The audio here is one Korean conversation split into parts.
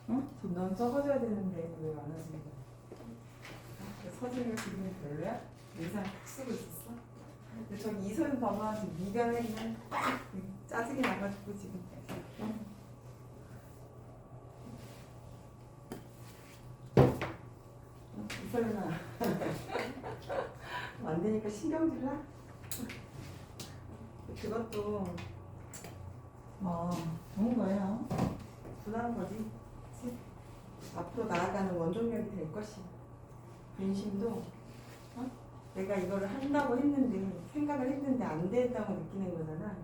응? 넌 적어줘야 되는데 왜 안 하지? 서준이가 기분이 별로야? 의상 딱 쓰고 있었어? 근데 저기 이소연 봐봐 지금 미간에 그냥 빡 짜증이 나가지고 지금 이소연아 안 되니까 신경질 나? 그것도 좋은 거예요. 부담한 거지. 그치? 앞으로 나아가는 원동력이 될 것이야. 근심도 내가 이거를 한다고 했는데 생각을 했는데 안 된다고 느끼는 거잖아.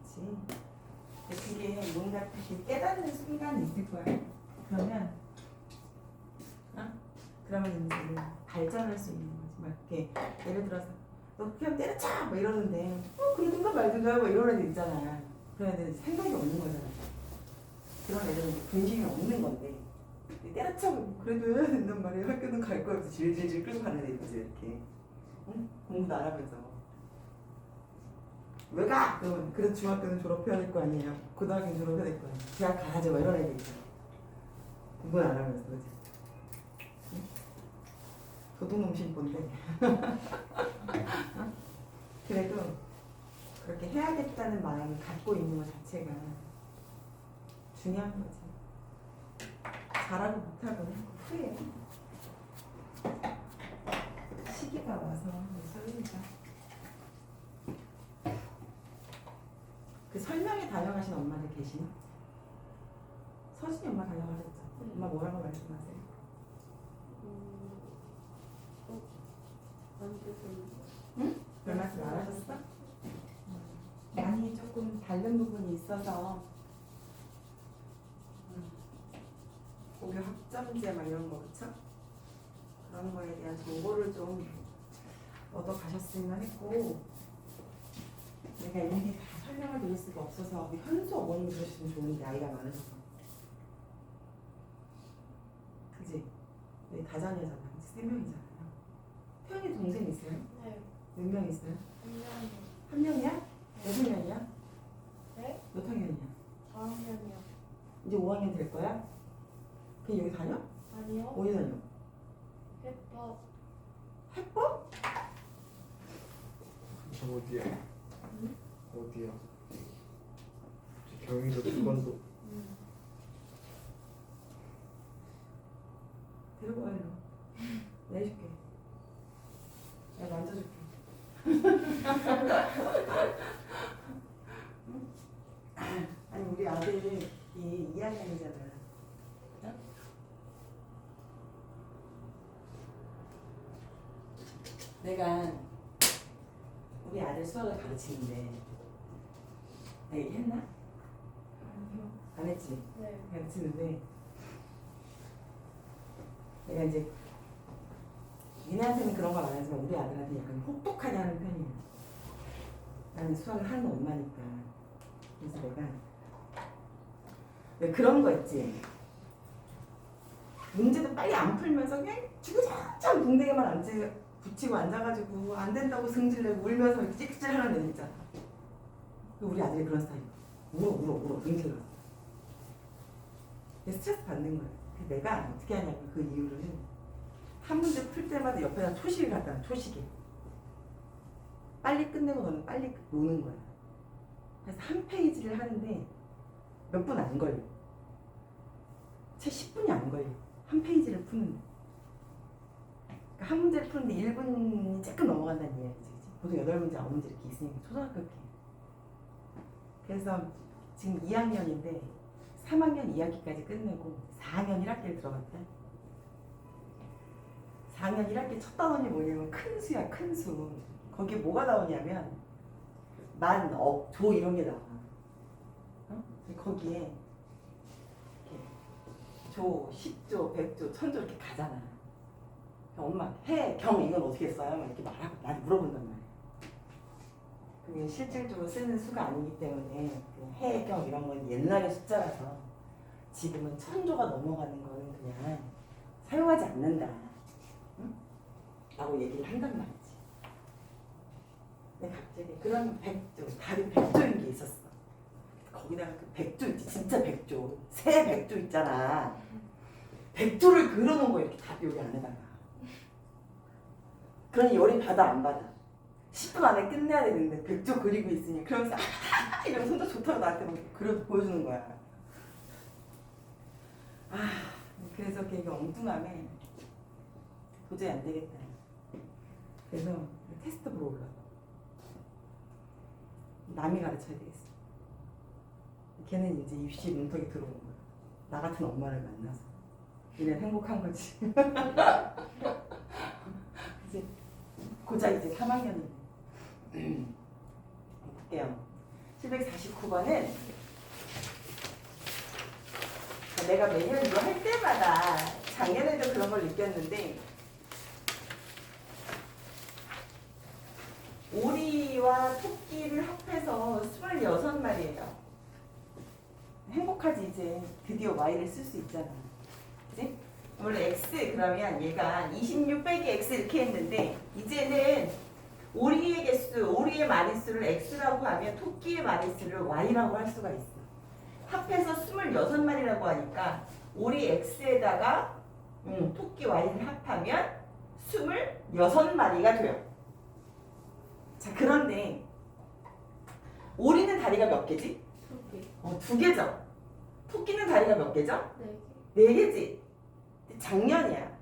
그치? 그게 뭔가 되게 깨닫는 순간이 있을 거야. 그러면 그러면 이제 발전할 수 있는 거지. 막 이렇게 예를 들어서 너 그냥 때려쳐! 뭐 이러는데 그러든가 말든가 뭐 이런 애들 있잖아. 그런 애들은 생각이 없는 거잖아. 그런 애들은 근심이 없는 건데 때려쳐! 그래도 해야 된단 말이야. 학교는 갈 거면서 질질질 끌고 가는 애들이지 이렇게. 응? 공부도 안 하면서 왜 가? 그러면 그래도 중학교는 졸업해야 될 거 아니에요. 고등학교는 졸업해야 될 거 아니에요. 대학 가야죠. 뭐 이런 애들 있잖아. 공부는 안 하면서 그지? 응? 도둑놈 신본데 그래도 그렇게 해야겠다는 마음을 갖고 있는 것 자체가 중요한 거지. 잘하고 못하고는 후회해. 시기가 와서 설레니까. 그 설명에 다녀가신 엄마들 계시나? 서진이 엄마 다녀가셨죠? 엄마 뭐라고 말씀하세요? 응? 별 말씀 안 하셨어? 많이 조금 다른 부분이 있어서 고교 학점제 막 이런 거 그쵸? 그런 거에 대한 정보를 좀 얻어 가셨으면 했고 내가 일일이 다 설명을 드릴 수가 없어서 우리 현수 어머님 그러시면 좋은데 아이가 많으셔서 그지? 우리 다자녀잖아 세 명이잖아요. 태연이 동생 있어요? 네. 몇 명 있어요? 분명히. 한 명이야? 몇 학년이야? 네? 몇 학년이야? 4학년이요. 이제 5학년 될 거야? 그냥 여기 다녀? 아니요. 어디 다녀? 페퍼. 해법? 저 어디야? 응? 어디야? 저 경희도 두건도 데리고 와 일로. 내가 해줄게. 내가 만져줄게. 아니 우리 아들이 2학년이잖아. 내가 우리 아들 수학을 가르치는데 내가 얘기했나? 아니요. 안 했지? 네. 가르치는데 내가 이제 니네한테는 그런 걸 안 하지만 우리 아들한테 약간 혹독하게 하는 편이야. 나는 수학을 하는 엄마니까. 그래서 내가 왜 그런 거 있지? 문제도 빨리 안 풀면서 그냥 주구장창 붕대기만 붙이고 앉아가지고 안 된다고 승질내고 울면서 이렇게 찍찍하는 애들 있잖아. 우리 아들이 그런 스타일이야. 울어 승질나. 스트레스 받는 거야. 그래서 내가 어떻게 하냐면 그 이유를 한 문제 풀 때마다 옆에다 초식을 갖다 놔. 초식에 빨리 끝내고 너는 빨리 노는 거야. 그래서 한 페이지를 하는데 몇 분 안 걸려. 채 10분이 안 걸려. 한 페이지를 푸는데. 그러니까 한 문제를 푸는데 1분이 조금 넘어간다는 이야기지. 보통 8문제, 9문제 이렇게 있으니까 초등학교 때. 그래서 지금 2학년인데 3학년 2학기까지 끝내고 4학년 1학기를 들어갔다. 4학년 1학기 첫 단원이 뭐냐면 큰 수야, 큰 수. 거기에 뭐가 나오냐면 만, 억, 조 이런 게 나와. 거기에 이렇게 조, 10조, 100조, 1000조 이렇게 가잖아. 엄마, 해, 경 이건 어떻게 써요? 이렇게 말하고 나한테 물어본단 말이야. 그게 실질적으로 쓰는 수가 아니기 때문에 그 해, 경 이런 건 옛날의 숫자라서 지금은 1000조가 넘어가는 거는 그냥 사용하지 않는다. 응? 라고 얘기를 한단 말이지. 근데 갑자기 그런 100조, 답이 100조인 게 있었어. 거기다가 그 100조 있지, 진짜 100조. 새 100조 있잖아. 100조를 그려놓은 거야 이렇게 답 여기 안에다가. 그러니 열이 받아 안 받아? 10분 안에 끝내야 되는데 100조 그리고 있으니 그러면서 이러면서 혼자 좋다고 나한테 막 그려 보여주는 거야. 그래서 걔가 엉뚱하네. 도저히 안 되겠다. 그래서 테스트 보러 올라. 남이 가르쳐야 되겠어. 걔는 이제 입시 문턱에 들어오는 거야. 나 같은 엄마를 만나서. 얘는 행복한 거지. 이제 고작 이제 3학년인데. 볼게요. 749번은 내가 매년 이거 할 때마다 작년에도 그런 걸 느꼈는데 오리와 토끼를 합해서 26마리예요. 행복하지 이제. 드디어 Y를 쓸 수 있잖아. 그치? 원래 X 그러면 얘가 26 빼기 X 이렇게 했는데 이제는 오리의 개수, 오리의 마리수를 X라고 하면 토끼의 마리수를 Y라고 할 수가 있어. 합해서 26마리라고 하니까 오리 X에다가 토끼 Y를 합하면 26마리가 돼요. 자, 그런데 오리는 다리가 몇 개지? 2개. 2개죠. 토끼는 다리가 몇 개죠? 4개. 4개지. 작년이야.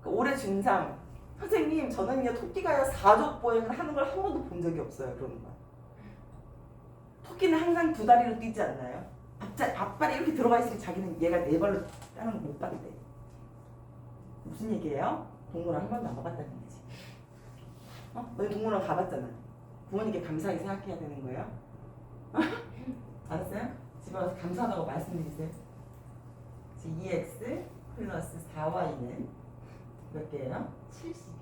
올해 중3. 선생님, 저는요 토끼가요 4조 보행을 하는 걸 한 번도 본 적이 없어요. 그러는 거야. 토끼는 항상 2다리로 뛰지 않나요? 앞발이 이렇게 들어가 있으니 자기는 얘가 4발로 따는 거 못 봤대. 무슨 얘기예요? 동물원 한 번도 안 가봤다는 얘기지. 너희 동물원 가봤잖아. 부모님께 감사하게 생각해야 되는 거예요. 알았어요? 집에 와서 감사하다고 말씀드리세요. 2x 플러스 4y는 몇 개예요? 70.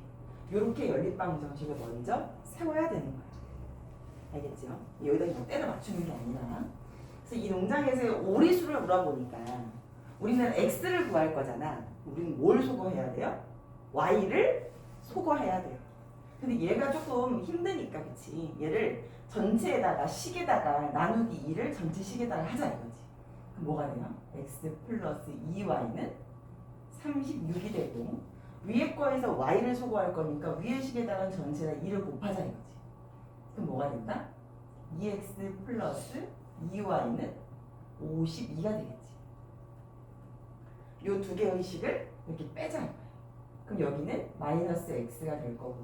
이렇게 연립방 정식을 먼저 세워야 되는 거예요. 알겠죠? 여기다 그냥 때려 맞추는 게 아니라. 그래서 이 농장에서 오리수를 물어보니까 우리는 x를 구할 거잖아. 우리는 뭘 소거해야 돼요? y를 소거해야 돼요. 근데 얘가 조금 힘드니까, 그치? 얘를 전체에다가 식에다가 나누기 2를 전체 식에다가 하자 이거지. 그럼 뭐가 돼요? x 플러스 2y는 36이 되고 위에 거에서 y를 소거할 거니까 위에 식에다가 전체에다 2를 곱하자 이거지. 그럼 뭐가 된다? 2x 플러스 2y는 52가 되겠지. 요 두 개의 식을 이렇게 빼자 이거야. 그럼 여기는 마이너스 x가 될 거고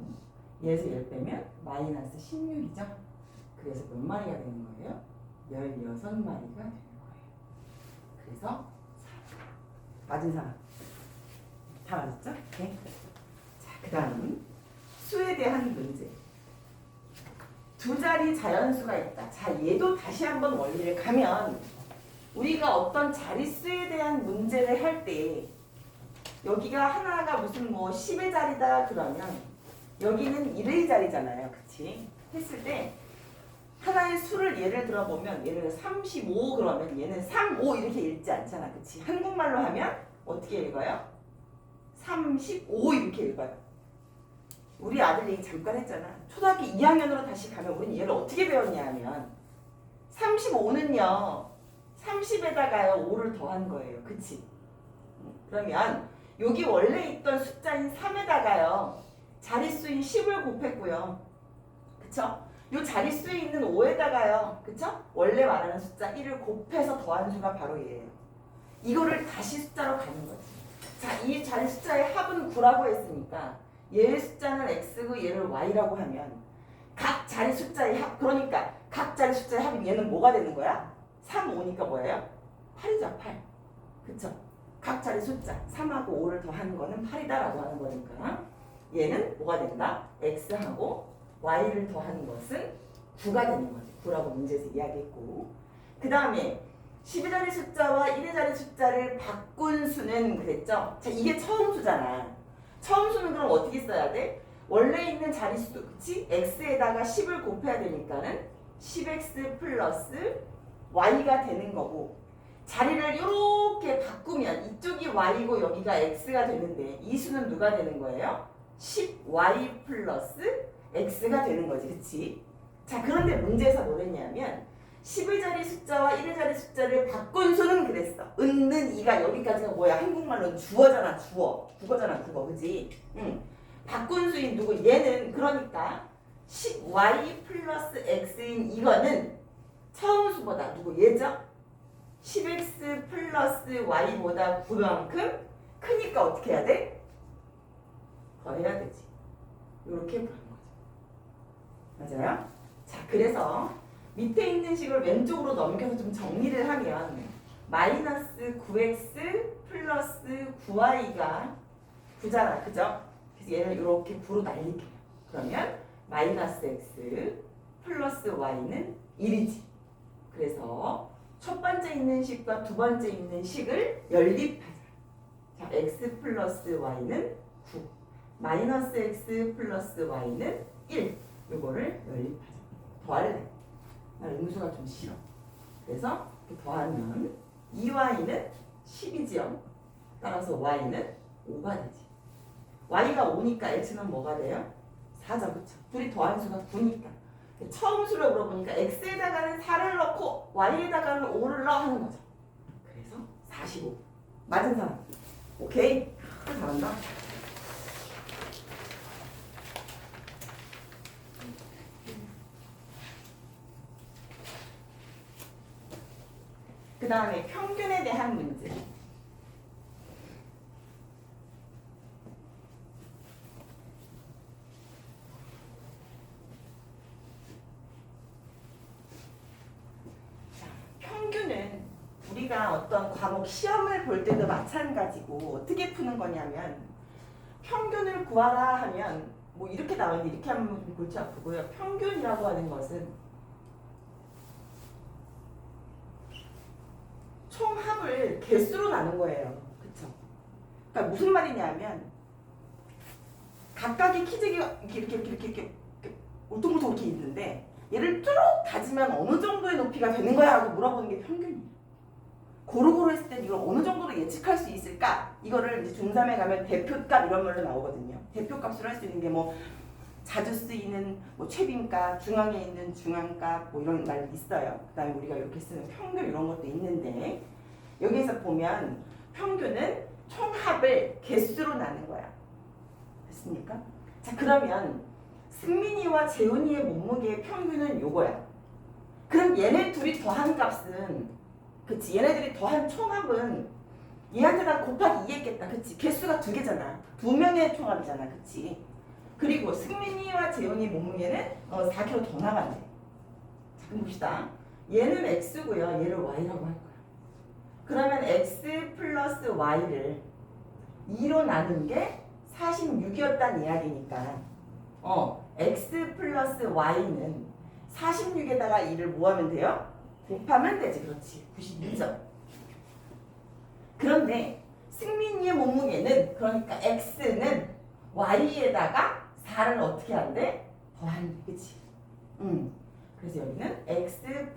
얘에서 1 빼면 마이너스 16이죠. 그래서 몇 마리가 되는 거예요? 16마리가 되는 거예요. 그래서 맞은 사람 다 맞았죠? 네. 자, 그 다음 수에 대한 문제. 2자리 자연수가 있다. 자, 얘도 다시 한번 원리를 가면 우리가 어떤 자릿수에 대한 문제를 할 때 여기가 하나가 무슨 뭐 10의 자리다 그러면 여기는 1의 자리잖아요. 그치? 했을 때 하나의 수를 예를 들어보면 예를 들어 35 그러면 얘는 35 이렇게 읽지 않잖아. 그치? 한국말로 하면 어떻게 읽어요? 35 이렇게 읽어요. 우리 아들 얘기 잠깐 했잖아. 초등학교 2학년으로 다시 가면 우리는 얘를 어떻게 배웠냐 하면 35는요 30에다가요 5를 더한 거예요. 그치? 그러면 여기 원래 있던 숫자인 3에다가요 자릿수인 10을 곱했고요. 그쵸? 요 자릿수에 있는 5에다가요. 그쵸? 원래 말하는 숫자 1을 곱해서 더한 수가 바로 얘예요. 이거를 다시 숫자로 가는 거지. 자, 이 자리 숫자의 합은 9라고 했으니까 얘의 숫자는 x고 얘를 y라고 하면 각 자리 숫자의 합, 그러니까 각 자리 숫자의 합이 얘는 뭐가 되는 거야? 3, 5니까 뭐예요? 8이죠, 8. 그쵸? 각 자리 숫자 3하고 5를 더하는 거는 8이다라고 하는 거니까 얘는 뭐가 된다? x하고 y를 더하는 것은 9가 되는 거지. 9라고 문제에서 이야기했고 그 다음에 10의 자리 숫자와 1의 자리 숫자를 바꾼 수는 그랬죠? 자, 이게 처음 수잖아. 처음 수는 그럼 어떻게 써야 돼? 원래 있는 자릿수, 그치? x에다가 10을 곱해야 되니까는 10x 플러스 y가 되는 거고 자리를 이렇게 바꾸면 이쪽이 y고 여기가 x가 되는데 이 수는 누가 되는 거예요? 10y 플러스 x가 되는 거지, 그치? 자, 그런데 문제에서 뭐랬냐면 10의 자리 숫자와 1의 자리 숫자를 바꾼 수는 그랬어. 은는 2가 여기까지가 뭐야? 한국말로는 주어잖아. 주어. 국어잖아. 국어. 그지? 응. 바꾼 수인 누구? 얘는 그러니까 10y 플러스 x인 이거는 처음 수보다 누구? 얘죠? 10x 플러스 y보다 9만큼 크니까 어떻게 해야 돼? 더해야 되지. 이렇게 보는 거죠. 맞아요? 자, 그래서 밑에 있는 식을 왼쪽으로 넘겨서 좀 정리를 하면 마이너스 9x 플러스 9y가 9잖아. 그죠? 그래서 얘를 이렇게 9로 날릴게요. 그러면 마이너스 x 플러스 y는 1이지. 그래서 첫 번째 있는 식과 두 번째 있는 식을 연립하자. 자, x 플러스 y는 9. 마이너스 x 플러스 y는 1. 이거를 연립하자. 더할래. 나 음수가 좀 싫어. 그래서 이렇게 더하면 2y는 10이지요. 따라서 y는 5가 되지. y가 5니까 x는 뭐가 돼요? 4죠. 그쵸? 둘이 더한 수가 9니까. 처음 수를 물어보니까 x에다가는 4를 넣고 y에다가는 5를 넣어 하는 거죠. 그래서 45. 맞은 사람. 오케이? 잘한다. 그 다음에 평균에 대한 문제. 자, 평균은 우리가 어떤 과목 시험을 볼 때도 마찬가지고 어떻게 푸는 거냐면 평균을 구하라 하면 뭐 이렇게 나오는데 이렇게 하면 좀 골치 아프고요. 평균이라고 하는 것은 총합을 개수로 나눈 거예요. 그쵸? 그러니까 무슨 말이냐면 각각의 키재기가 이렇게 울퉁불퉁 이렇게 있는데 얘를 뚜룩 다지면 어느 정도의 높이가 되는 거야? 라고 물어보는 게 평균이에요. 고루고루 했을 때 이걸 어느 정도로 예측할 수 있을까? 이거를 이제 중3에 가면 대표값 이런 말로 나오거든요. 대표값으로 할 수 있는 게 뭐 자주 쓰이는 뭐 최빈값, 중앙에 있는 중앙값 뭐 이런 말 있어요. 그 다음에 우리가 이렇게 쓰는 평균 이런 것도 있는데 여기에서 보면 평균은 총합을 개수로 나눈 거야. 됐습니까? 자, 그러면 승민이와 재훈이의 몸무게의 평균은 요거야. 그럼 얘네 둘이 더한 값은 그치? 얘네들이 더한 총합은 얘한테다 곱하기 2 했겠다. 그치? 개수가 2개잖아. 2명의 총합이잖아. 그치? 그리고 승민이와 재훈이 몸무게는 4kg 더 나가네. 자, 그럼 봅시다. 얘는 x고요. 얘를 y라고 할 거야. 그러면 x 플러스 y를 2로 나눈 게 46이었다는 이야기니까 x 플러스 y는 46에다가 2를 뭐 하면 돼요? 곱하면 되지. 그렇지. 92점. 그런데 승민이의 몸무게는 그러니까 x는 y에다가 4를 어떻게 한대? 더한대. 그치? 그래서 여기는 x는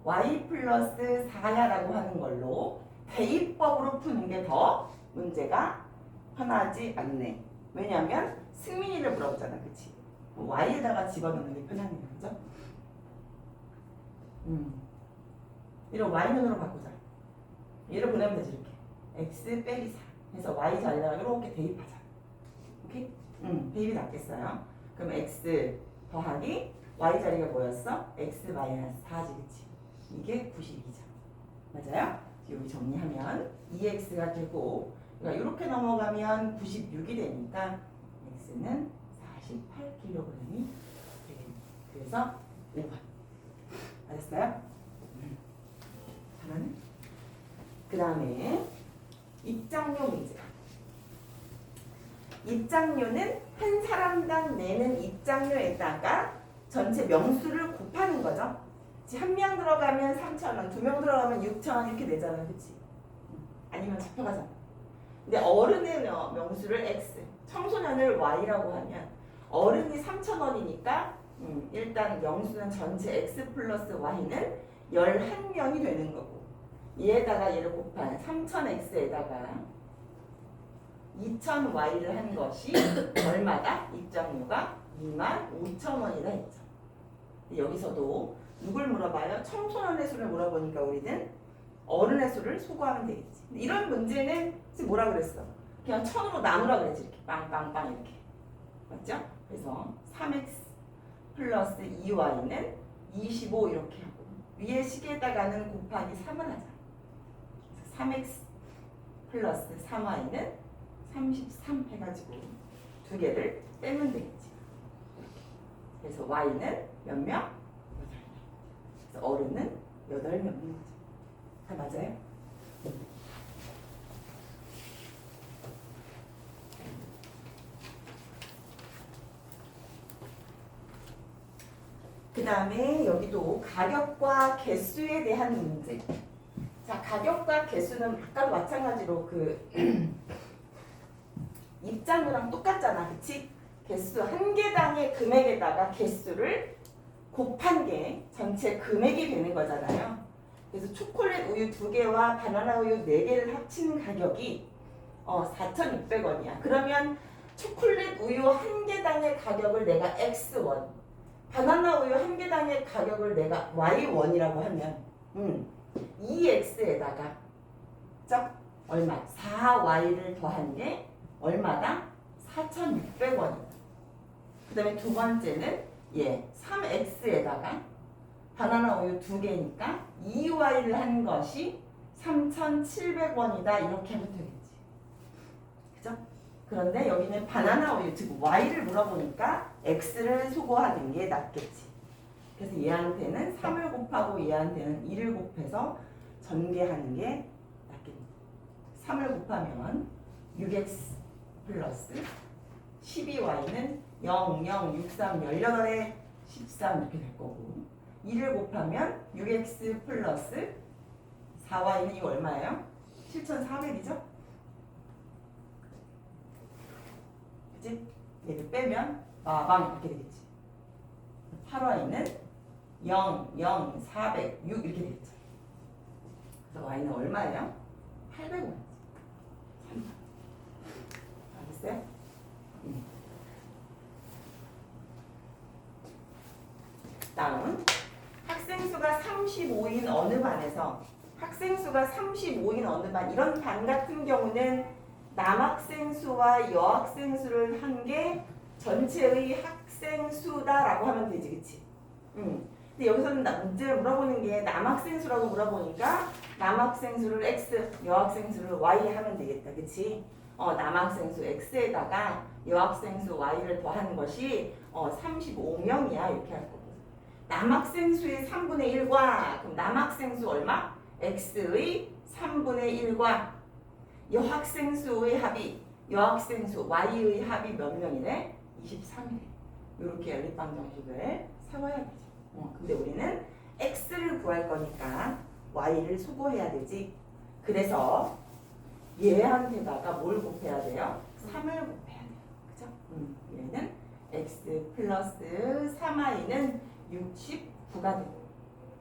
y 플러스 4야라고 하는 걸로 대입법으로 푸는 게 더 문제가 편하지 않네. 왜냐하면 승민이를 물어보잖아. 그치? y에다가 집어넣는 게 편하네요. 그죠? 이런 y는으로 바꾸자. 얘를 보내면 되지. 이렇게 x 빼기 4 해서 y 자리에다가 이렇게 대입하자. 오케이? 대입이 낫겠어요. 그럼 x 더하기 y 자리가 뭐였어? x 마이너스 4지. 그치? 이게 92점. 맞아요? 여기 정리하면 2x가 되고 그러니까 이렇게 넘어가면 96이 되니까 x는 48kg이 되겠네요. 그래서 5번. 알았어요? 잘하네. 그 다음에 입장료 문제. 입장료는 한 사람당 내는 입장료에다가 전체 명수를 곱하는 거죠. 한 명 들어가면 3,000원, 2명 들어가면 6,000원 이렇게 내잖아. 그치? 아니면 잡혀가잖아. 근데 어른의 명수를 x, 청소년을 y라고 하면 어른이 3,000원이니까 일단 명수는 전체 x 플러스 y는 11명이 되는 거고 얘에다가 얘를 곱한 3000x에다가 2000Y를 한 것이 얼마다? 입장료가 25,000원이다 했죠. 여기서도 누굴 물어봐요? 청소년의 수를 물어보니까 우리는 어른의 수를 소거하면 되겠지. 이런 문제는 지금 뭐라 그랬어? 그냥 1000으로 나누라 그랬지. 이렇게 빵빵빵 이렇게. 맞죠? 그래서 3x 플러스 2y는 25 이렇게 하고 위에 식에다가는 곱하기 3을 하자. 3x 플러스 3y는 33 해가지고 두 개를 빼면 되겠지. 그래서 y는 몇 명? 8명. 그래서 어른은 8명인 거죠. 다 맞아요? 그 다음에 여기도 가격과 개수에 대한 문제. 자, 가격과 개수는 아까도 마찬가지로 그 입장료랑 똑같잖아, 그치? 개수 한 개당의 금액에다가 개수를 곱한 게 전체 금액이 되는 거잖아요. 그래서 초콜릿 우유 2개와 바나나 우유 4개를 합친 가격이 4,600원이야. 그러면 초콜릿 우유 한 개당의 가격을 내가 X1, 바나나 우유 한 개당의 가격을 내가 Y1이라고 하면 2X에다가 얼마? 4Y를 더한 게 얼마다? 4,600원이다. 그 다음에 두 번째는 3X에다가 바나나 우유 2개니까 2Y를 한 것이 3,700원이다. 이렇게 하면 되겠지. 그죠? 그런데 여기는 바나나 우유, 즉 Y를 물어보니까 X를 소거하는 게 낫겠지. 그래서 얘한테는 3을 곱하고 얘한테는 2를 곱해서 전개하는 게 낫겠지. 3을 곱하면 6X 플러스 12Y는 0, 0, 6, 3, 18에 13 이렇게 될 거고 2를 곱하면 6X 플러스 4Y는 이거 얼마예요? 7,400이죠? 그치? 얘를 빼면 빠방 이렇게 되겠지. 8Y는 0, 0, 400, 6 이렇게 되겠죠. 그래서 Y는 얼마예요? 800원. 알겠어요? 다음은 학생 수가 35인 어느 반에서 학생 수가 35인 어느 반 이런 반 같은 경우는 남학생 수와 여학생 수를 한 게 전체의 학생 수다라고 하면 되지, 그치? 근데 여기서는 문제를 물어보는 게 남학생 수라고 물어보니까 남학생 수를 x, 여학생 수를 y 하면 되겠다, 그치? 남학생 수 x에다가 여학생 수 y를 더한 것이 35명이야 이렇게 할 거고. 남학생 수의 3분의 1과 그럼 남학생 수 얼마? x의 3분의 1과 여학생 수의 합이 여학생 수 y의 합이 몇 명이래? 23이래. 이렇게 연립방 정식을 세워야 되죠. 근데 우리는 x를 구할 거니까 y를 소거해야 되지. 그래서 얘한테다가 뭘 곱해야 돼요? 3을 곱해야 돼요. 그죠? 얘는 x 플러스 3y는 69가 되고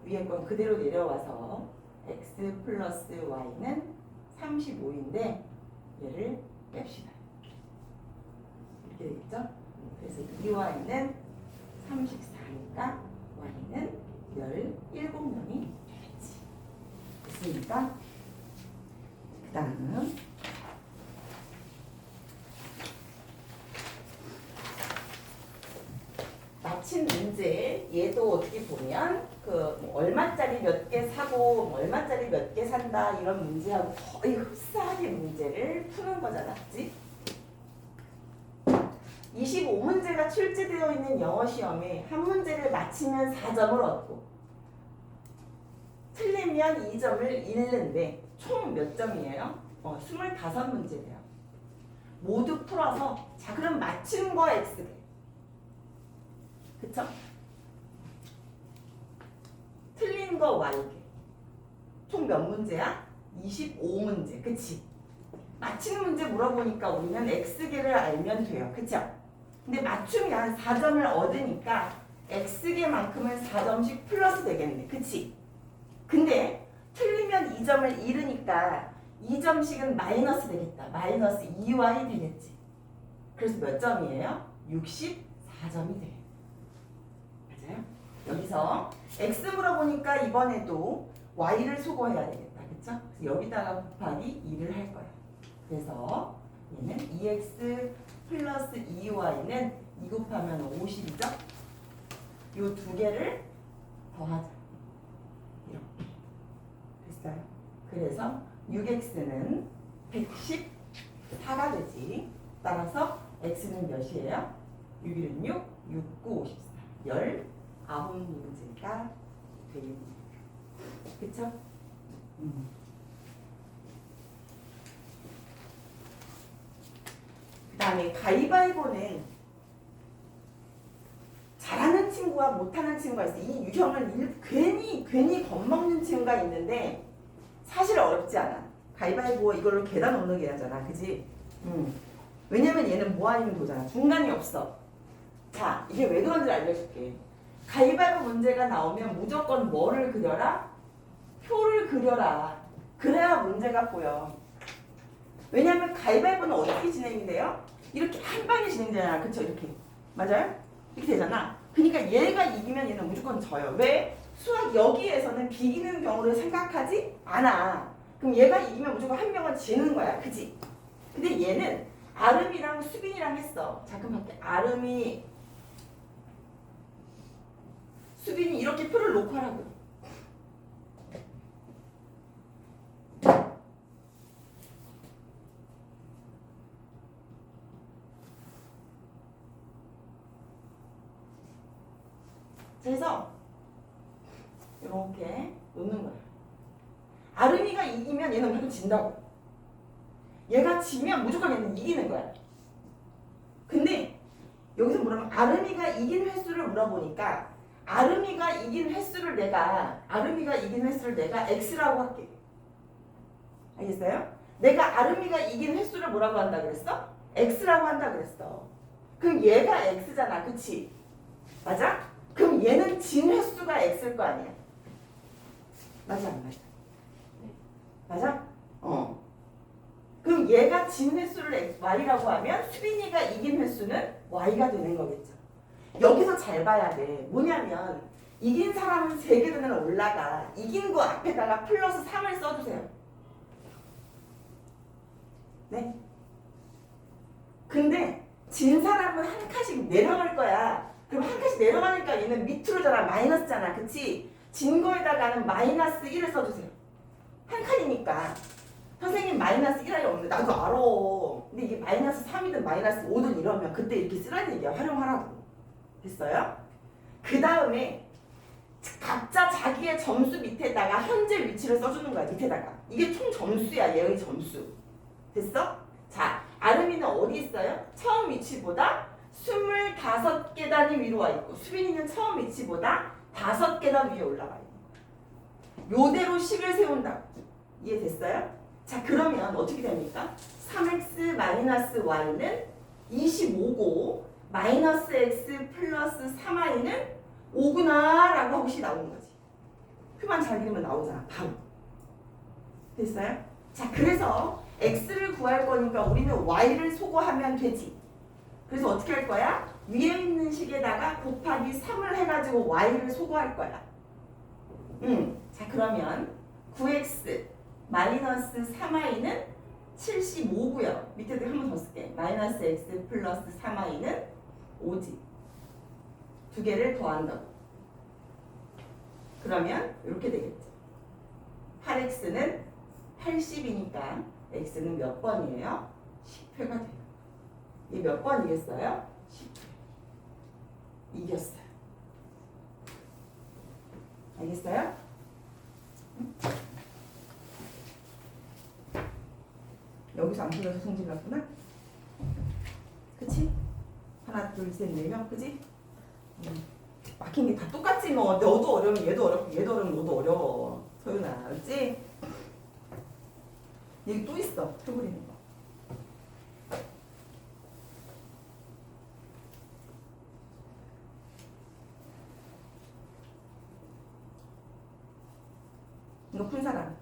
위에 건 그대로 내려와서 x 플러스 y는 35인데 얘를 뺍시다. 이렇게 되겠죠? 그래서 2y는 34니까 y는 17명이 되겠지. 됐습니까? 그 다음은 마친 문제 얘도 어떻게 보면 그 얼마짜리 몇 개 사고 얼마짜리 몇 개 산다 이런 문제하고 거의 흡사하게 문제를 푸는 거잖아, 그치? 25문제가 출제되어 있는 영어 시험에 한 문제를 맞히면 4점을 얻고 틀리면 2점을 잃는데 총 몇 점이에요? 25문제래요. 모두 풀어서 자 그럼 맞춘 거 X개. 그쵸? 틀린 거 Y개. 총 몇 문제야? 25문제. 그치? 맞히는 문제 물어보니까 우리는 X개를 알면 돼요. 그쵸? 근데 맞추면 4점을 얻으니까 X개만큼은 4점씩 플러스 되겠네. 그치? 근데 틀리면 2점을 잃으니까 2점씩은 마이너스 되겠다. 마이너스 2y 되겠지. 그래서 몇 점이에요? 64점이 돼. 맞아요? 여기서 x 물어보니까 이번에도 y를 소거해야 되겠다. 그쵸? 그래서 여기다가 곱하기 2를 할 거야. 그래서 얘는 2x 플러스 2y는 2 곱하면 50이죠? 요 두 개를 더하자. 이렇게. 됐어요? 그래서 6x는 114가 되지. 따라서 x는 몇이에요? 6일은 6, 6, 9, 54. 19문제가 되겠네요. 그쵸? 그 다음에 가위바위보는 잘하는 친구와 못하는 친구가 있어. 이 유형은 괜히 겁먹는 친구가 있는데 사실 어렵지 않아. 가위바위보 이걸로 계단 오르기 하잖아. 그지? 왜냐면 얘는 뭐 아니면 도잖아. 중간이 없어. 자, 이게 왜 그런지 알려줄게. 가위바위보 문제가 나오면 무조건 뭐를 그려라? 표를 그려라. 그래야 문제가 보여. 왜냐면 가위바위보는 어떻게 진행이 돼요? 이렇게 한 방에 진행되잖아. 그쵸? 이렇게. 맞아요? 이렇게 되잖아. 그러니까 얘가 이기면 얘는 무조건 져요. 왜? 수학 여기에서는 비기는 경우를 생각하지 않아. 그럼 얘가 이기면 무조건 한 명은 지는 거야. 그지? 근데 얘는 아름이랑 수빈이랑 했어. 잠깐 볼게. 아름이 수빈이 이렇게 표를 놓고 하라고. 그래서 이렇게 놓는 거야. 아름이가 이기면 얘는 무조건 진다고. 얘가 지면 무조건 얘는 이기는 거야. 근데 여기서 뭐라면 아름이가 이긴 횟수를 물어보니까 아름이가 이긴 횟수를 내가 x라고 할게. 알겠어요? 내가 아름이가 이긴 횟수를 뭐라고 한다 그랬어? x라고 한다 그랬어. 그럼 얘가 x잖아. 그치? 맞아? 그럼 얘는 진 횟수가 x일 거 아니야. 맞아 안 맞아? 맞아? 그럼 얘가 진 횟수를 y라고 하면 수빈이가 이긴 횟수는 y가 되는 거겠죠. 여기서 잘 봐야 돼. 뭐냐면 이긴 사람은 3개 되면 올라가. 이긴 거 앞에다가 플러스 3을 써주세요. 네? 근데 진 사람은 한 칸씩 내려갈 거야. 그럼 한 칸씩 내려가니까 얘는 밑으로잖아. 마이너스잖아. 그치? 진 거에다가는 마이너스 1을 써주세요. 한 칸이니까. 선생님 마이너스 1할이 없는데 나도 알아. 근데 이게 마이너스 3이든 마이너스 5든 이러면 그때 이렇게 쓰라는 얘기야. 활용하라고. 됐어요? 그 다음에 각자 자기의 점수 밑에다가 현재 위치를 써주는 거야. 밑에다가. 이게 총 점수야. 얘의 점수. 됐어? 자, 아름이는 어디 있어요? 처음 위치보다 25계단이 위로 와 있고 수빈이는 처음 위치보다 5계단 위에 올라가 있고 요대로 식을 세운다고. 이해됐어요? 자, 그러면 어떻게 됩니까? 3x-y는 25고 마이너스 x 플러스 3y는 5구나 라고 혹시 나오는 거지. 표만 잘 그리면 나오잖아. 바로. 됐어요? 자, 그래서 x를 구할 거니까 우리는 y를 소거하면 되지. 그래서 어떻게 할 거야? 위에 있는 식에다가 곱하기 3을 해가지고 y를 소거할 거야. 자, 그러면 9x 마이너스 3y는 75고요. 밑에도 한 번 더 쓸게. 마이너스 x 플러스 3y는 5지. 두 개를 더한다고. 그러면 이렇게 되겠죠. 8x는 80이니까 x는 몇 번이에요? 10회가 돼요. 이게 몇 번이겠어요? 10회. 이겼어요. 알겠어요? 응? 여기서 안 풀려서 성질 났구나? 그치? 하나, 둘, 셋, 4명, 그치? 막힌 게 다 똑같지 뭐. 너도 어려우면 얘도 어렵고 얘도 어려우면 너도 어려워. 소윤아, 알지? 여기 또 있어. 표 그리는 거. 이거 푼 사람.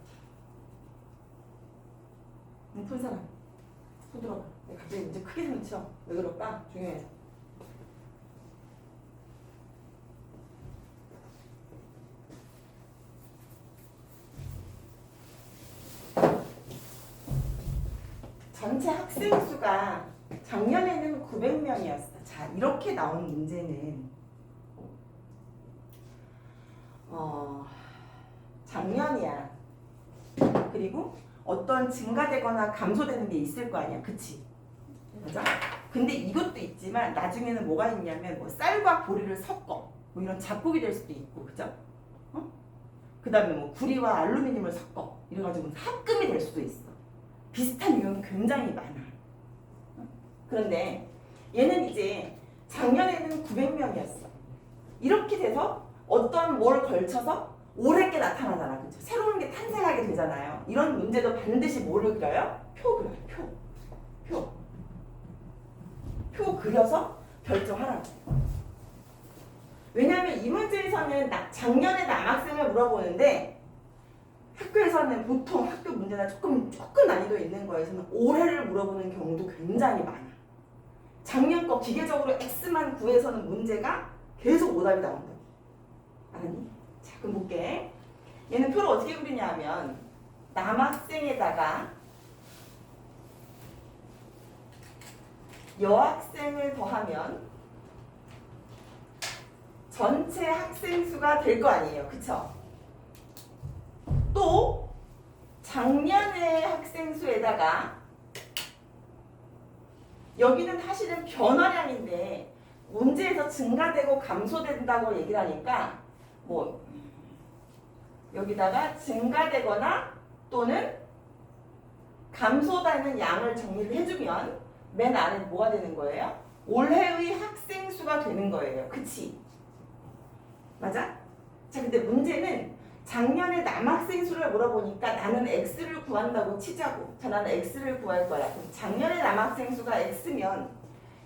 푼 사람 손 들어봐. 갑자기 문제 크게 생치왜 그럴까? 중요해서. 전체 학생 수가 작년에는 900명이었어. 자, 이렇게 나온 문제는 작년이야. 그리고 어떤 증가되거나 감소되는 게 있을 거 아니야. 그치? 맞아? 근데 이것도 있지만 나중에는 뭐가 있냐면 뭐 쌀과 보리를 섞어. 뭐 이런 잡곡이 될 수도 있고. 그죠? 그 다음에 뭐 구리와 알루미늄을 섞어. 이래가지고 합금이 될 수도 있어. 비슷한 유형이 굉장히 많아. 그런데 얘는 이제 작년에는 900명이었어. 이렇게 돼서 어떤 뭘 걸쳐서 올해 게 나타나잖아. 그죠? 새로운 게 탄생하게 되잖아요. 이런 문제도 반드시 뭐를 그려요? 표 그려요. 표 그려서 결정하라고. 왜냐하면 이 문제에서는 작년에 남학생을 물어보는데 학교에서는 보통 학교 문제나 조금 난이도 있는 거에서는 올해를 물어보는 경우도 굉장히 많아. 작년 거 기계적으로 X만 구해서는 문제가 계속 오답이 나온다. 알았니? 자, 그럼 볼게. 얘는 표를 어떻게 그리냐 하면 남학생에다가 여학생을 더하면 전체 학생 수가 될 거 아니에요. 그쵸? 또 작년의 학생 수에다가 여기는 사실은 변화량인데 문제에서 증가되고 감소된다고 얘기를 하니까 뭐 여기다가 증가되거나 또는 감소되는 양을 정리를 해주면 맨 아래 뭐가 되는 거예요? 올해의 학생 수가 되는 거예요. 그치? 맞아? 자, 근데 문제는 작년에 남학생 수를 물어보니까 나는 X를 구한다고 치자고. 자, 나는 X를 구할 거야. 그럼 작년에 남학생 수가 X면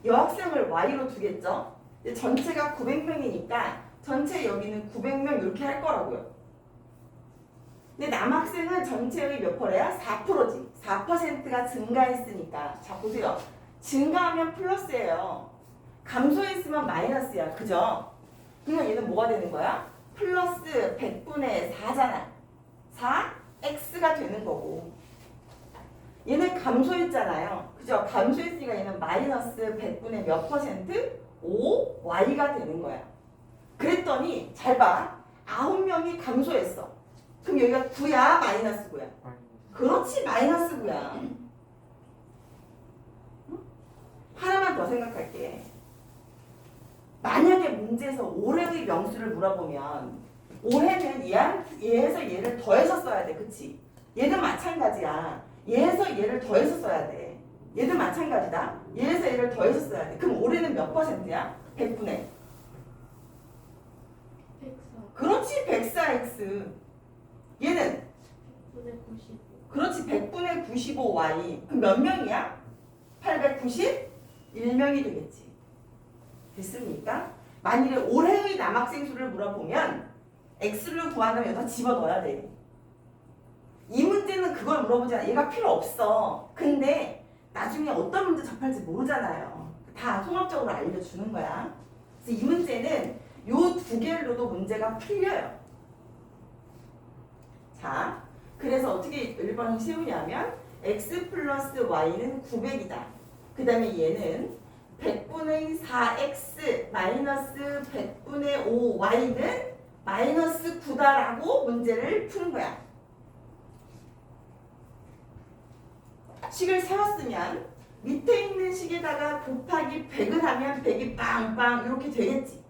여학생을 Y로 두겠죠? 근데 전체가 900명이니까 전체 여기는 900명 이렇게 할 거라고요. 근데 남학생은 전체의 몇 %야? 4%지. 4%가 증가했으니까. 자, 보세요. 증가하면 플러스예요. 감소했으면 마이너스야. 그죠? 그러면 얘는 뭐가 되는 거야? 플러스 100분의 4잖아. 4x가 되는 거고. 얘는 감소했잖아요. 그죠? 감소했으니까 얘는 마이너스 100분의 몇 %? 5y가 되는 거야. 그랬더니 잘 봐. 9명이 감소했어. 그럼 여기가 9야? 마이너스 9야? 그렇지, 마이너스 9야. 하나만 더 생각할게. 만약에 문제에서 올해의 명수를 물어보면 올해는 얘에서 얘를 더해서 써야 돼. 그치? 얘도 마찬가지야. 얘에서 얘를 더해서 써야 돼. 얘도 마찬가지다. 얘에서 얘를 더해서 써야 돼. 그럼 올해는 몇 %야? 100분의. 104. 그렇지, 104x. 얘는 100분의 95. 그렇지, 100분의 95y. 그럼 몇 명이야? 891명이 되겠지. 됐습니까? 만일에 올해의 남학생 수를 물어보면 x를 구한다면 여기다 집어넣어야 돼. 이 문제는 그걸 물어보지 않아. 얘가 필요 없어. 근데 나중에 어떤 문제 접할지 모르잖아요. 다 통합적으로 알려주는 거야. 그래서 이 문제는 요 두 개로도 문제가 풀려요. 자, 그래서 어떻게 1번을 세우냐면 x 플러스 y는 900이다. 그 다음에 얘는 100분의 4x 마이너스 100분의 5y는 마이너스 9다라고 문제를 푸는 거야. 식을 세웠으면 밑에 있는 식에다가 곱하기 100을 하면 100이 빵빵 이렇게 되겠지.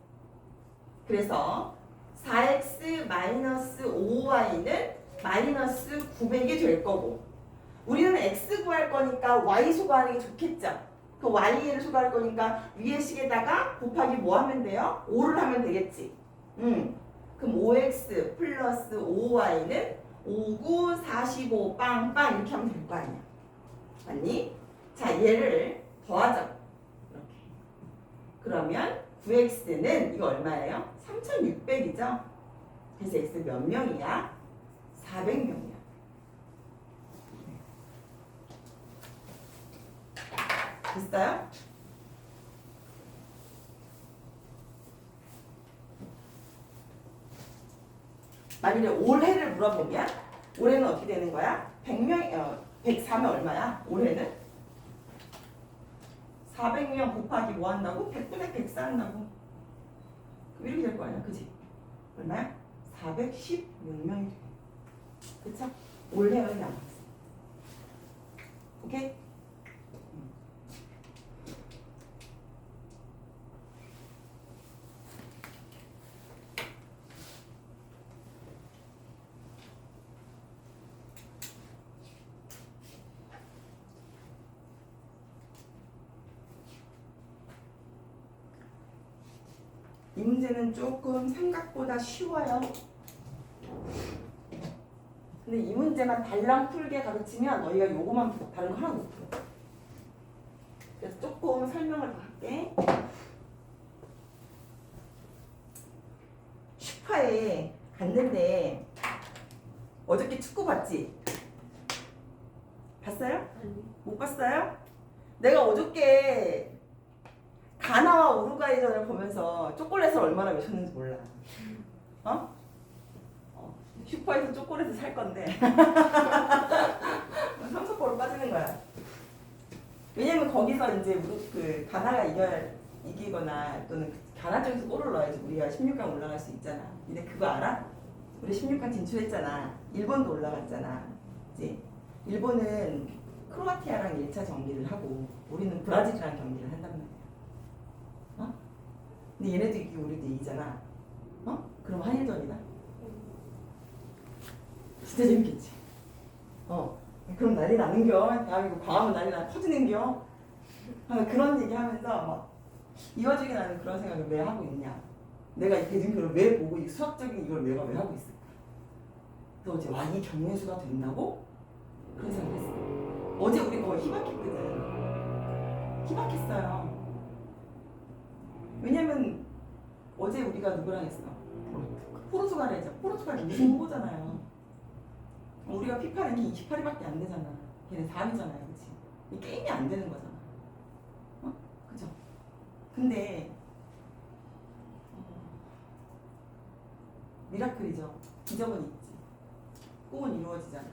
그래서 4x 마이너스 5y는 마이너스 900이 될 거고 우리는 x 구할 거니까 y 수거하는 게 좋겠죠. 그 y를 수거할 거니까 위에 식에다가 곱하기 뭐 하면 돼요? 5를 하면 되겠지. 그럼 5x 플러스 5y는 5, 9, 45 빵빵 이렇게 하면 될 거 아니야. 맞니? 자, 얘를 더하자. 이렇게. 그러면 9x는 이거 얼마예요? 3600이죠? 그래서 x 몇 명이야? 400명이야. 됐어요? 만일에 올해를 물어보면 올해는 어떻게 되는 거야? 104면 얼마야? 올해는? 400명 곱하기 뭐 한다고? 100분의 104 한다고. 그럼 이렇게 될 거 아니야, 그지? 얼마야? 416명이 돼. 그쵸? 올해는 남았어. 오케이? 이 문제는 조금 생각보다 쉬워요. 근데 이 문제만 달랑 풀게 가르치면 너희가 요거만 풀어. 다른 거 하나도 못 풀어. 그래서 조금 설명을 더 할게. 슈퍼에 갔는데 어저께 축구 봤지? 봤어요? 아니. 못 봤어요? 내가 어저께 가나와 우루과이전을 보면서 초콜릿을 얼마나 외쳤는지 몰라. 어? 슈퍼에서 초콜릿을 살 건데 삼성포로 빠지는 거야. 왜냐면 거기서 이제 그 가나가 이기거나 또는 가나 쪽에서 골을 넣어야지 우리가 16강 올라갈 수 있잖아. 근데 그거 알아? 우리 16강 진출했잖아. 일본도 올라갔잖아. 그치? 일본은 크로아티아랑 1차 경기를 하고 우리는 브라질이랑 경기를 한단 말이야. 어? 근데 얘네도 이기고 우리도 이기잖아. 어? 그럼 한일전이다. 진짜 재밌겠지. 그럼 난리 나는겨. 대한민국 광화문 난리 나 터지는겨. 그런 얘기하면서 막 이 와중에 나는 그런 생각을 왜 하고 있냐. 내가 이 대중교를 왜 보고 이 수학적인 이걸 내가 왜 하고 있을까. 그래서 어제 와 이 경매수가 된다고? 그런 생각을 했어. 어제 우리 거의 희박했거든. 희박했어요. 왜냐면 어제 우리가 누구랑 했어? 포르투갈에 했죠. 포르투갈이 우승 후보잖아요. 우리가 피파 랭킹 28위밖에 안 되잖아. 걔네 4위잖아요, 그렇지? 이 게임이 안 되는 거잖아. 그죠? 근데 미라클이죠. 기적은 있지. 꿈은 이루어지잖아.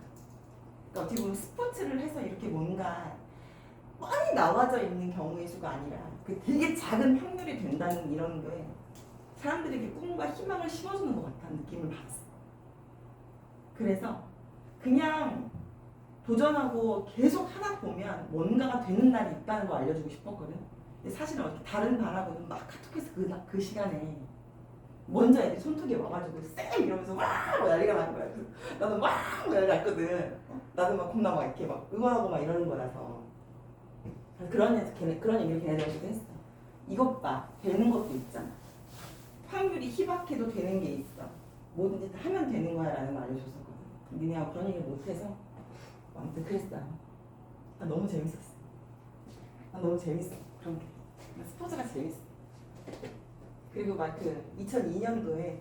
그러니까 어떻게 보면 스포츠를 해서 이렇게 뭔가 뻔히 나와져 있는 경우의 수가 아니라 그 되게 작은 확률이 된다는 이런 게 사람들에게 꿈과 희망을 심어주는 것 같다는 느낌을 받았어. 그래서 그냥 도전하고 계속 하다 보면 뭔가가 되는 날이 있다는 걸 알려주고 싶었거든. 근데 사실은 어떻게 다른 반하고는 막 카톡해서 그 시간에 먼저 애들이 손톱에 와가지고 쌩 이러면서 와 난리가 나는 거야. 나도 막 난리 났거든. 나도 막 겁나 막 이렇게 막 응원하고 막 이러는 거라서. 그런 얘기를 걔네들한테도 했어. 이것 봐 되는 것도 있잖아. 확률이 희박해도 되는 게 있어. 뭐든지 다 하면 되는 거야 라는 걸 알려줬었거든. 니네하고 그런 얘기를 못해서 아무튼 그랬어요. 나 너무 재밌었어. 나 너무 재밌어. 그런 게. 스포츠가 재밌어. 그리고 막 그 2002년도에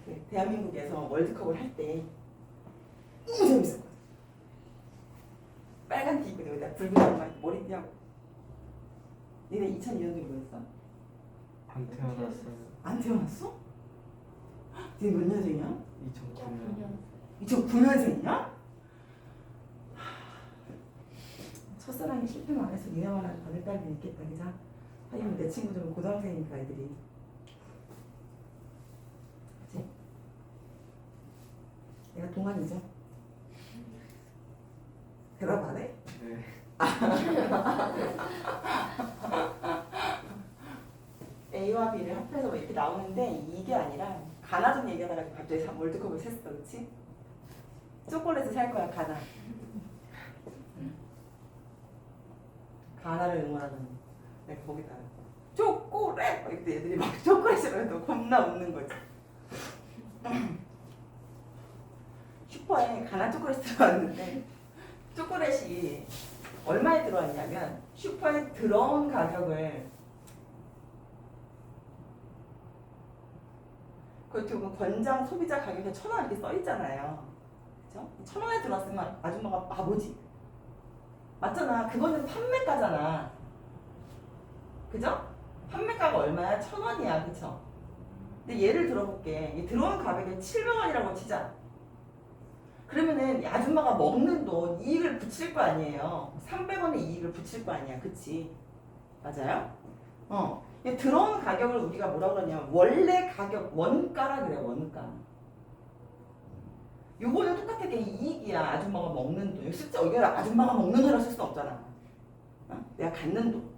그 대한민국에서 월드컵을 할 때 너무 재밌었거든. 빨간 티 입고 여기다 붉은 양말 머리띠하고. 니네 2002년도에 뭐였어? 안 태어났어요. 안 태어났어? 니네 몇 년생이야? 2009년. 2009년생이야? 첫사랑이 실패만 안 해서 니네만 아주 받을 딸이 있겠다, 그자? 하긴 내 친구들은 고등학생이니까 애들이. 그치? 내가 동안이죠? 대답 안 해? 네. A와 B를 합해서 뭐 이렇게 나오는데 이게 아니라 가나전 얘기하다가 갑자기 월드컵을 샜어, 그렇지? 초콜릿을 살 거야, 가나. 가나를 응원하는. 내가 거기다 초콜릿! 막 이때 애들이 막 초콜릿이라고 해도 겁나 웃는 거지. 슈퍼에 가나 초콜릿 들어왔는데 초콜릿이 얼마에 들어왔냐면 슈퍼에 들어온 가격을 그렇게 보면 권장 소비자 가격에 1,000원 이렇게 써 있잖아요. 그죠? 1,000원에 들어왔으면 아줌마가 바보지. 맞잖아. 그거는 판매가잖아. 그죠? 판매가가 얼마야? 1,000원이야. 그쵸? 근데 예를 들어볼게. 이 들어온 가격이 700원이라고 치자. 그러면은 이 아줌마가 먹는 돈 이익을 붙일 거 아니에요. 300원의 이익을 붙일 거 아니야. 그치? 맞아요? 이 들어온 가격을 우리가 뭐라 그러냐면 원래 가격, 원가라 그래. 원가. 요거는 똑같아. 게 이익이야. 아줌마가 먹는 돈. 실제 이거 아줌마가 먹는 돈이라고 쓸 수는 없잖아. 내가 갖는 돈.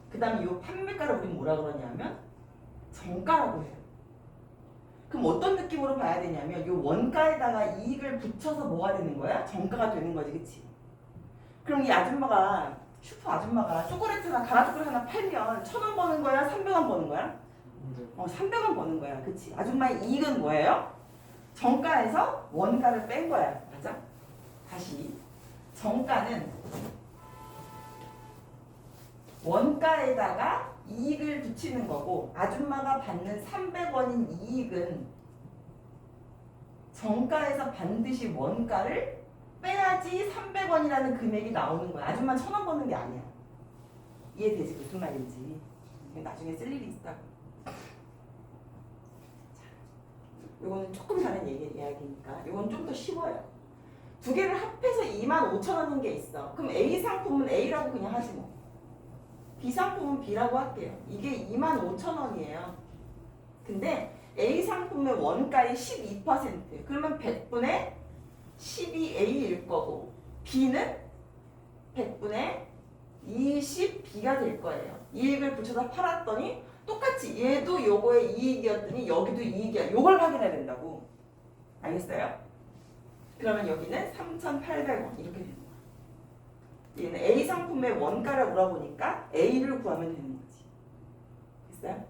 그 다음에 요 판매가를 우리는 뭐라 그러냐면 정가라고 해요. 그럼 어떤 느낌으로 봐야 되냐면 요 원가에다가 이익을 붙여서 뭐가 되는 거야? 정가가 되는 거지. 그치? 그럼 이 아줌마가 슈퍼 아줌마가 초콜릿이나 가라 초콜릿 하나 팔면 1,000원 버는 거야? 300원 버는 거야? 300원 버는 거야. 그치? 아줌마의 이익은 뭐예요? 정가에서 원가를 뺀 거야. 맞아? 다시 정가는 원가에다가 이익을 붙이는 거고 아줌마가 받는 300원인 이익은 정가에서 반드시 원가를 빼야지 300원이라는 금액이 나오는 거야. 아줌마 1,000원 버는 게 아니야. 이해되지? 무슨 말인지. 나중에 쓸 일이 있다고. 이거는 조금 다른 이야기니까 이건 좀 더 쉬워요. 두 개를 합해서 25,000원인 게 있어. 그럼 A 상품은 A라고 그냥 하지 뭐. B 상품은 B라고 할게요. 이게 25,000원이에요. 근데 A 상품의 원가의 12%. 그러면 100분의 12A일 거고 B는 100분의 20B가 될 거예요. 이익을 붙여서 팔았더니 똑같이 얘도 요거의 이익이었더니 여기도 이익이야. 요걸 확인해야 된다고. 알겠어요? 그러면 여기는 3,800원 이렇게 되는 거야. 얘는 A 상품의 원가를 물어보니까 A를 구하면 되는 거지. 됐어요?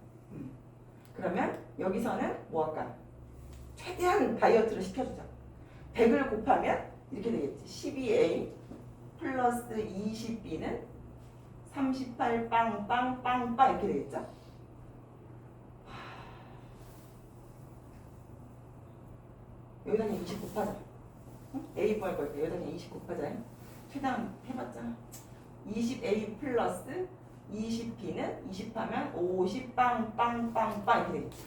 그러면 여기서는 뭐 할까? 최대한 다이어트를 시켜주자. 100을 곱하면 이렇게 되겠지. 12A 플러스 20B는 38 빵빵빵빵 이렇게 되겠죠? 여기다 그냥 20 곱하자. 응? A 구할 거니까 여기다 그냥 20 곱하자. 최대한 해봤자 20A 플러스 20B는 20하면 50 빵빵빵빵 이렇게 되겠지.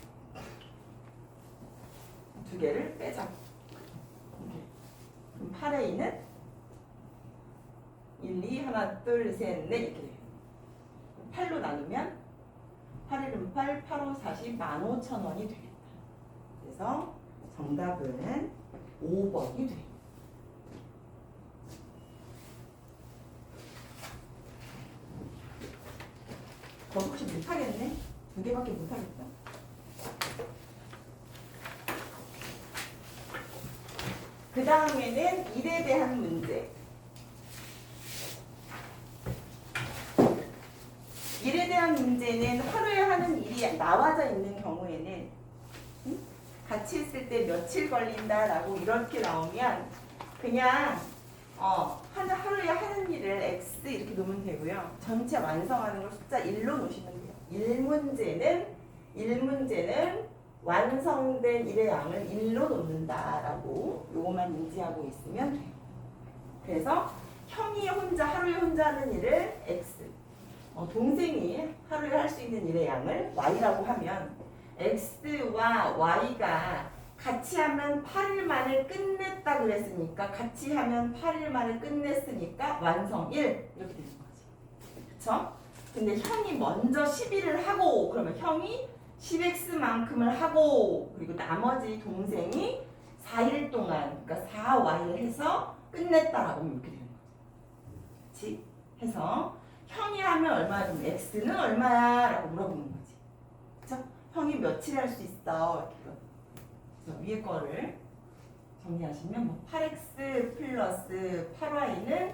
두 개를 빼자. 이렇게. 그럼 8A는 1, 2, 하나, 둘, 셋, 넷 이렇게 돼요. 8로 나누면 8, 1은 8, 8, 5, 40, 15,000원이 되겠다. 그래서 정답은 5번이 돼요. 더 혹시 못하겠네? 두 개밖에 못하겠다. 그 다음에는 일에 대한 문제. 일에 대한 문제는 하루에 하는 일이 나와져 있는 경우에는 같이 있을 때 며칠 걸린다라고 이렇게 나오면 그냥 하루에 하는 일을 X 이렇게 놓으면 되고요. 전체 완성하는 걸 숫자 1로 놓으시면 돼요. 1문제는 완성된 일의 양을 1로 놓는다라고 요것만 인지하고 있으면 돼요. 그래서 형이 하루에 혼자 하는 일을 X, 동생이 하루에 할 수 있는 일의 양을 Y라고 하면 X와 Y가 같이 하면 8일 만에 끝냈다 그랬으니까 같이 하면 8일 만에 끝냈으니까 완성 1 이렇게 되는 거지. 그쵸? 근데 형이 먼저 11을 하고 그러면 형이 10X만큼을 하고 그리고 나머지 동생이 4일 동안 그러니까 4Y를 해서 끝냈다라고 하면 이렇게 되는 거지. 그치? 해서 형이 하면 얼마야? 그럼 X는 얼마야? 라고 물어보는 거지. 그쵸? 형이 며칠 할 수 있어? 그래서 위에 거를 정리하시면 8x 플러스 8y는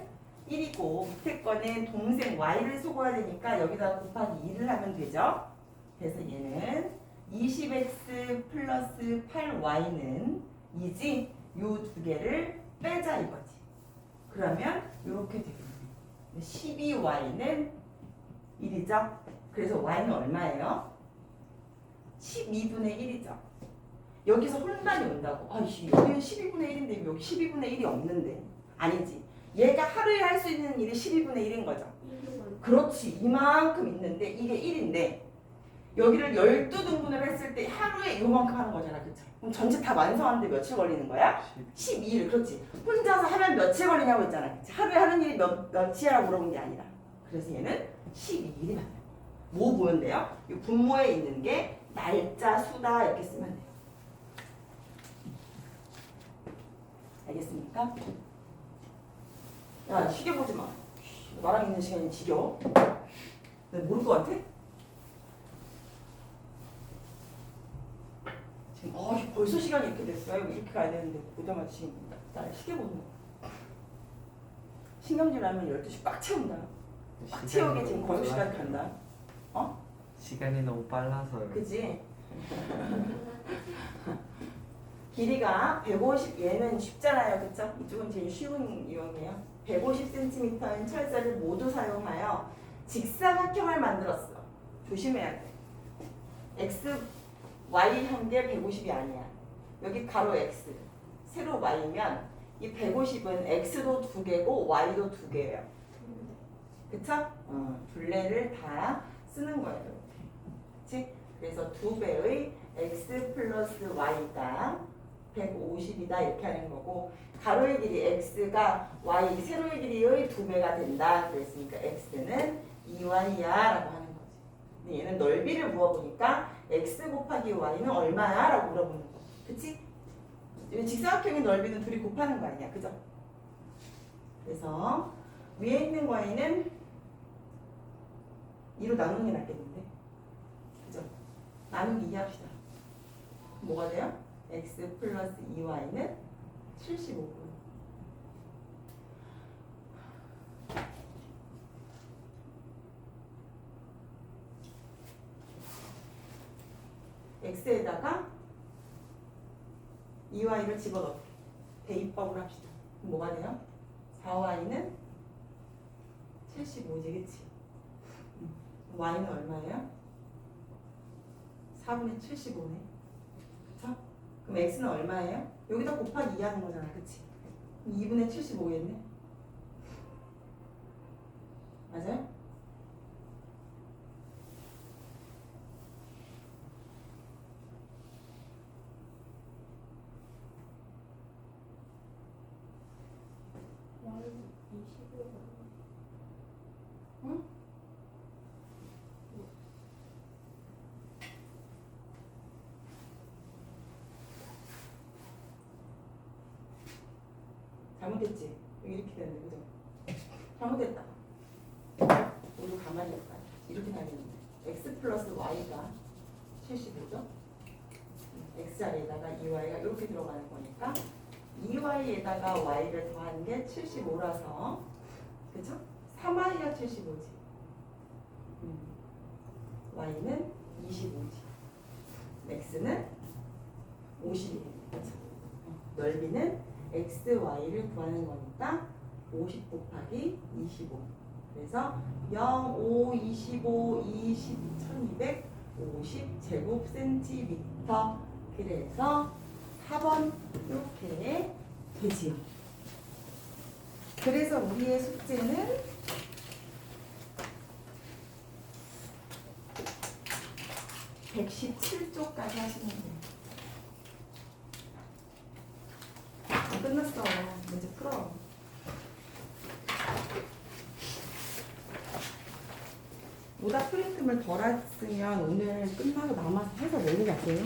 1이고 밑에 거는 동생 y를 속어야 되니까 여기다 곱하기 2를 하면 되죠. 그래서 얘는 20x 플러스 8y는 2지. 요 두 개를 빼자 이거지. 그러면 이렇게 되겠네요. 12y는 1이죠. 그래서 y는 얼마예요? 12분의 1이죠. 여기서 혼란이 온다고. 여기는 12분의 1인데 여기 12분의 1이 없는데. 아니지. 얘가 하루에 할 수 있는 일이 12분의 1인 거죠. 그렇지. 이만큼 있는데 이게 1인데 여기를 12등분을 했을 때 하루에 요만큼 하는 거잖아. 그쵸? 그럼 전체 다 완성하는데 며칠 걸리는 거야? 12일. 그렇지. 혼자서 하면 며칠 걸리냐고 했잖아. 그치? 하루에 하는 일이 몇이라고 물어본 게 아니라. 그래서 얘는 12일이 맞아요. 뭐 보면 돼요? 이 분모에 있는 게 날짜, 수다 이렇게 쓰면 돼요. 알겠습니까? 야, 시계 보지 마. 나랑 있는 시간이 지겨워. 내가 모를 것 같아? 지금 벌써 시간이 이렇게 됐어요. 이렇게 가야 되는데 보자마자 지금 나 시계 보는 거. 신경질 나면 12시 꽉 채운다. 꽉 채우게 지금 거의 시간 간다. 어? 시간이 너무 빨라서요. 그지? 길이가 150, 얘는 쉽잖아요. 그쵸? 이쪽은 제일 쉬운 유형이에요. 150cm인 철사를 모두 사용하여 직사각형을 만들었어. 조심해야 돼. x, y 한 개 150이 아니야. 여기 가로 x, 세로 y면 이 150은 x도 2개고 y도 2개예요. 그쵸? 둘레를 다 쓰는 거예요. 그치? 그래서 2배의 x 플러스 y가 150이다 이렇게 하는 거고 가로의 길이 x가 y 세로의 길이의 2배가 된다 그랬으니까 x는 2y야 라고 하는 거지. 근데 얘는 넓이를 물어보니까 x 곱하기 y는 얼마야? 라고 물어보는 거. 그치? 직사각형의 넓이는 둘이 곱하는 거 아니야. 그죠? 그래서 위에 있는 y는 2로 나누는 게 낫겠는데. 그죠? 나누기 2 합시다. 뭐가 돼요? x 플러스 2y는 75분. x에다가 2y를 집어넣게. 대입법을 합시다. 그럼 뭐가 돼요? 4y는 75지, 그치? y는 얼마예요? 4분의 75네. 그쵸? 그럼 x는 얼마예요? 여기다 곱하기 2 하는 거잖아. 그치? 2분의 75겠네. 맞아요? Y는 25가 응? 잘못했지? 여기 이렇게 되는데, 그죠? 잘못했다. 모두 가만히 있다. 이렇게 나겠는데. x 플러스 y가 75죠? x 자리에다가 2y가 이렇게 들어가는 거니까 2y에다가 y를 더한 게 75라서 그쵸? 3y가 75지. y는 25지. x는 50이에요. 그쵸? 넓이는 x, y를 구하는 거니까 50 곱하기 25. 그래서 0, 5, 25, 20, 1250 제곱센티미터. 그래서 4번 이렇게 되지요. 그래서 우리의 숙제는 117쪽까지 하시면 돼요. 끝났어. 문제 풀어. 오답 프린트물 덜 했으면 오늘 끝나고 남아서 해서 내려갈게요.